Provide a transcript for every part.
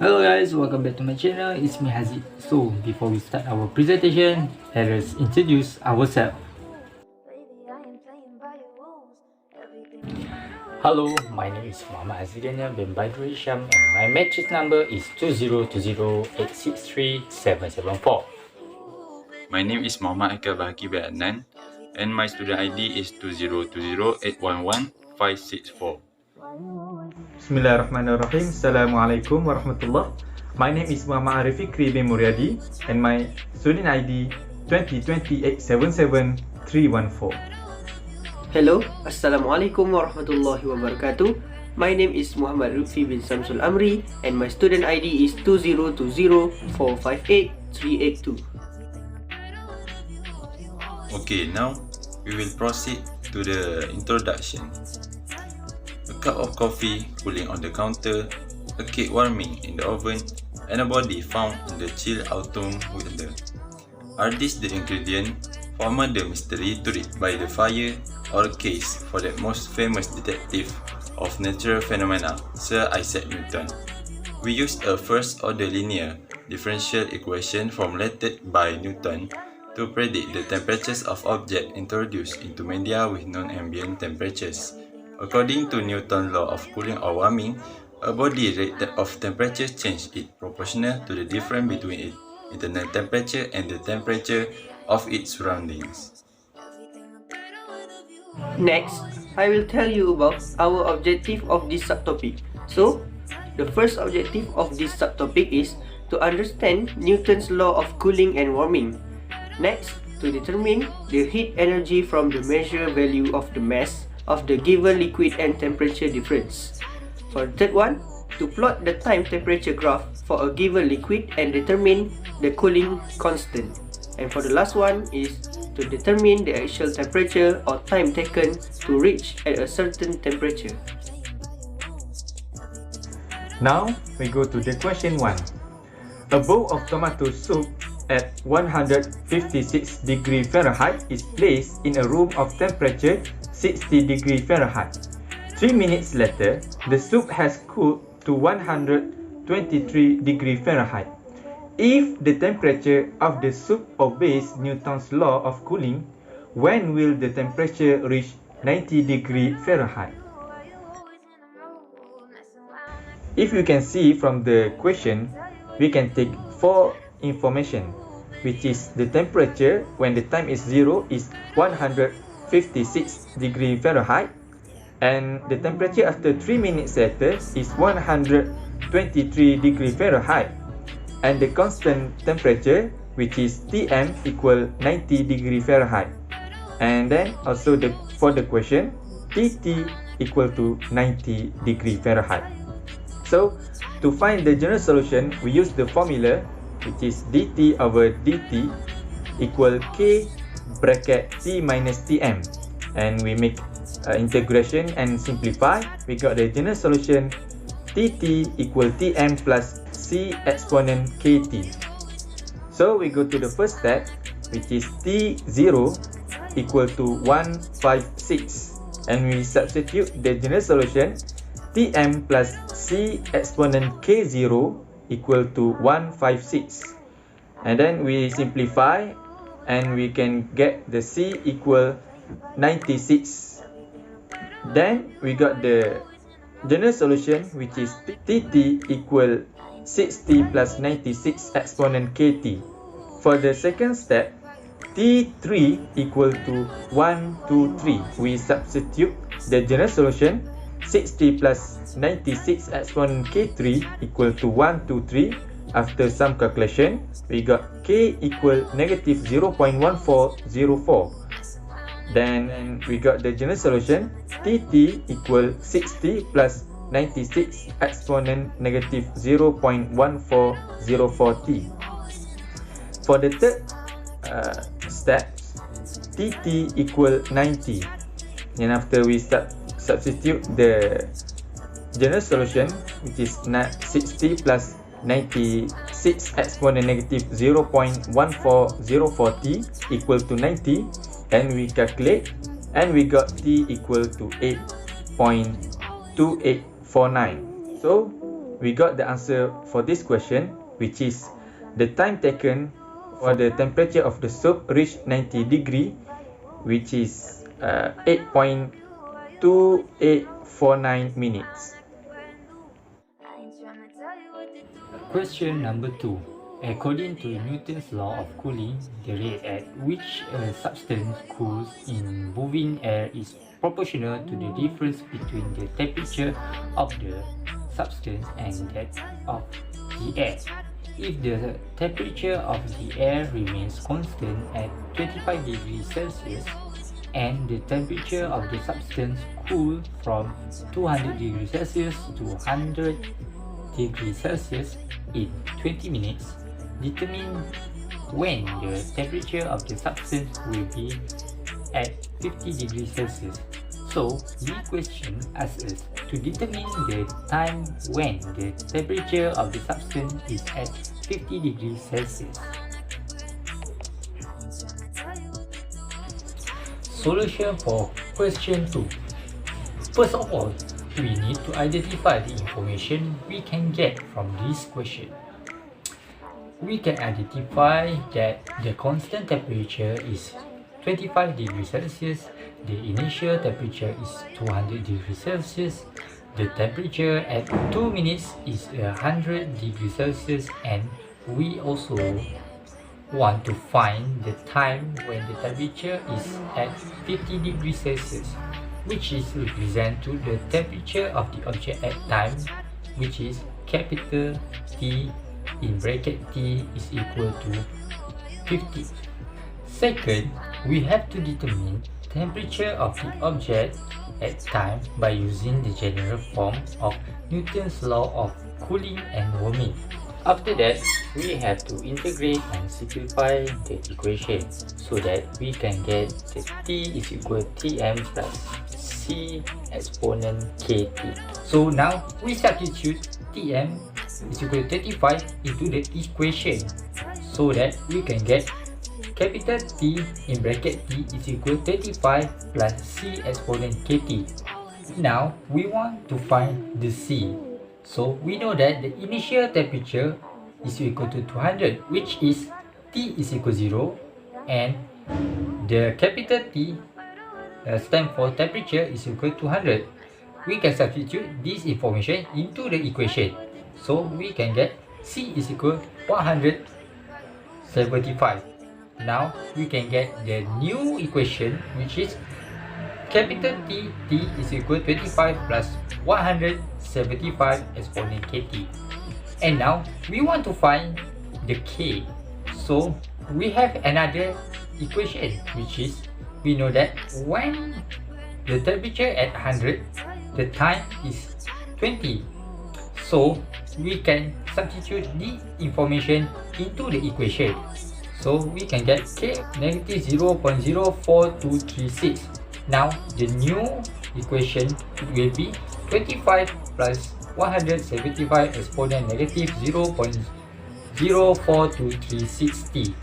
Hello guys, welcome back to my channel. It's me Haziq. So before we start our presentation, let us introduce ourselves. Hello, my name is Muhammad Azidania bin Badrul Hisham and my matrix number is 2020863774. My name is Muhammad Akil Bahaki bin Adnan and my student ID is 2020811564. Bismillahirrahmanirrahim. Assalamualaikum warahmatullah. My name is Muhammad Arif Fikri bin Muryadi and my student ID 2020877314. Hello, Assalamualaikum warahmatullahi wabarakatuh. My name is Muhammad Lutfi bin Samsul Amri and my student ID is 2020458382. Okay, now we will proceed to the introduction. A cup of coffee cooling on the counter, a cake warming in the oven, and a body found in the chill autumn weather. Are these the ingredients for a murder mystery to read by the fire, or a case for that most famous detective of natural phenomena, Sir Isaac Newton? We used a first-order linear differential equation formulated by Newton to predict the temperatures of objects introduced into media with non-ambient temperatures. According to Newton's law of cooling or warming, a body rate of temperature change is proportional to the difference between its internal temperature and the temperature of its surroundings. Next, I will tell you about our objective of this subtopic. So, the first objective of this subtopic is to understand Newton's law of cooling and warming. Next, to determine the heat energy from the measured value of the mass of the given liquid and temperature difference. For the third one, to plot the time temperature graph for a given liquid and determine the cooling constant. And for the last one is to determine the actual temperature or time taken to reach at a certain temperature. Now we go to the question 1. A bowl of tomato soup at 156 degree Fahrenheit is placed in a room of temperature 60 degree Fahrenheit. 3 minutes later, the soup has cooled to 123 degree Fahrenheit. If the temperature of the soup obeys Newton's law of cooling, when will the temperature reach 90 degree Fahrenheit? If you can see from the question, we can take 4 information, which is the temperature when the time is 0 is 156 degree Fahrenheit, and the temperature after 3 minutes later is 123 degree Fahrenheit, and the constant temperature, which is Tm, equal 90 degree Fahrenheit. And then also for the question, Tt equal to 90 degree Fahrenheit. So to find the general solution, we use the formula, which is dt over dt equal k bracket t minus tm, and we make integration and simplify. We got the general solution tt equal tm plus c exponent kt. So we go to the first step, which is t0 equal to 156, and we substitute the general solution tm plus c exponent k0 equal to 156, and then we simplify and we can get the c equal 96. Then we got the general solution, which is tt equal 60 plus 96 exponent kt. For the second step, t3 equal to 123. We substitute the general solution 60 plus 96 exponent k3 equal to 123. After some calculation, we got k equal negative 0.1404. Then we got the general solution tt equal 60 plus 96 exponent negative 0.1404t. For the third step, tt equal 90, and after we substitute the general solution, which is 60 plus 96 exponent negative 0.1404t equal to 90, and we calculate, and we got t equal to 8.2849. So we got the answer for this question, which is the time taken for the temperature of the soap reach 90 degree, which is 8.2849 minutes. Question number 2. According to Newton's law of cooling, the rate at which a substance cools in moving air is proportional to the difference between the temperature of the substance and that of the air. If the temperature of the air remains constant at 25 degrees Celsius and the temperature of the substance cools from 200 degrees Celsius to 100 degrees Celsius in 20 minutes, determine when the temperature of the substance will be at 50 degrees Celsius. So, the question asks us to determine the time when the temperature of the substance is at 50 degrees Celsius. Solution for question 2. First of all, we need to identify the information we can get from this question. We can identify that the constant temperature is 25 degrees Celsius, the initial temperature is 200 degrees Celsius, the temperature at 2 minutes is 100 degrees Celsius, and we also want to find the time when the temperature is at 50 degrees Celsius, which is represent to the temperature of the object at time, which is capital T in bracket T is equal to 50. Second, we have to determine temperature of the object at time by using the general form of Newton's law of cooling and warming. After that, we have to integrate and simplify the equation so that we can get the T is equal to Tm plus C exponent Kt. So now we substitute Tm is equal to 35 into the equation so that we can get capital T in bracket T is equal to 35 plus C exponent Kt. Now we want to find the C. So we know that the initial temperature is equal to 200, which is T is equal to 0, and the capital T stands for temperature is equal to 200. We can substitute this information into the equation. So we can get C is equal to 175. Now we can get the new equation, which is capital T is equal to 25 plus 175 exponent Kt. And now we want to find the K. So we have another equation, which is we know that when the temperature at 100, the time is 20. So we can substitute the information into the equation. So we can get K negative 0.04236. Now the new equation will be 25 plus 175 exponent negative 0.04236t.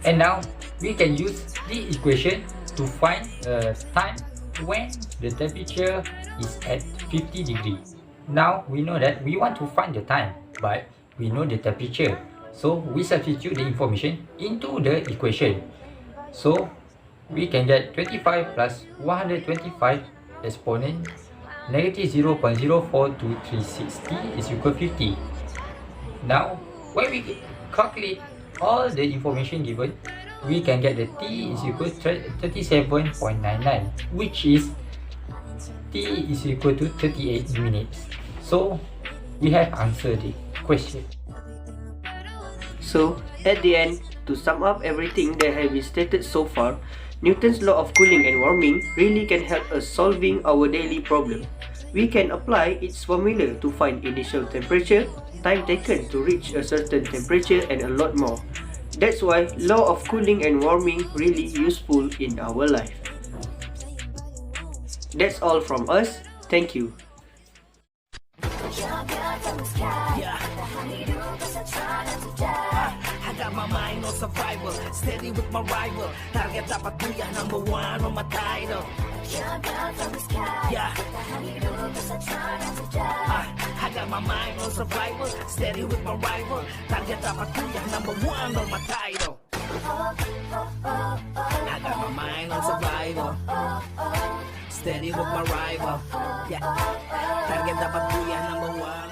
And now we can use the equation to find time when the temperature is at 50 degrees. Now we know that we want to find the time, but we know the temperature. So we substitute the information into the equation. So we can get 25 plus 125 exponent negative 0.04236t is equal to 50. Now when we calculate all the information given, we can get the T is equal to 37.99, which is T is equal to 38 minutes. So we have answered the question. So, at the end, to sum up everything that has been stated so far, Newton's law of cooling and warming really can help us solving our daily problem. We can apply its formula to find initial temperature, time taken to reach a certain temperature, and a lot more. That's why law of cooling and warming really useful in our life. That's all from us. Thank you. I got my mind on survival, steady with my rival. Target dapat kuya, number one on my title. Yeah. I got got my mind on survival, steady with my rival. Target dapat kuya, number one on my title. I got my mind on survival, steady with my rival. Yeah, target dapat kuya, number one.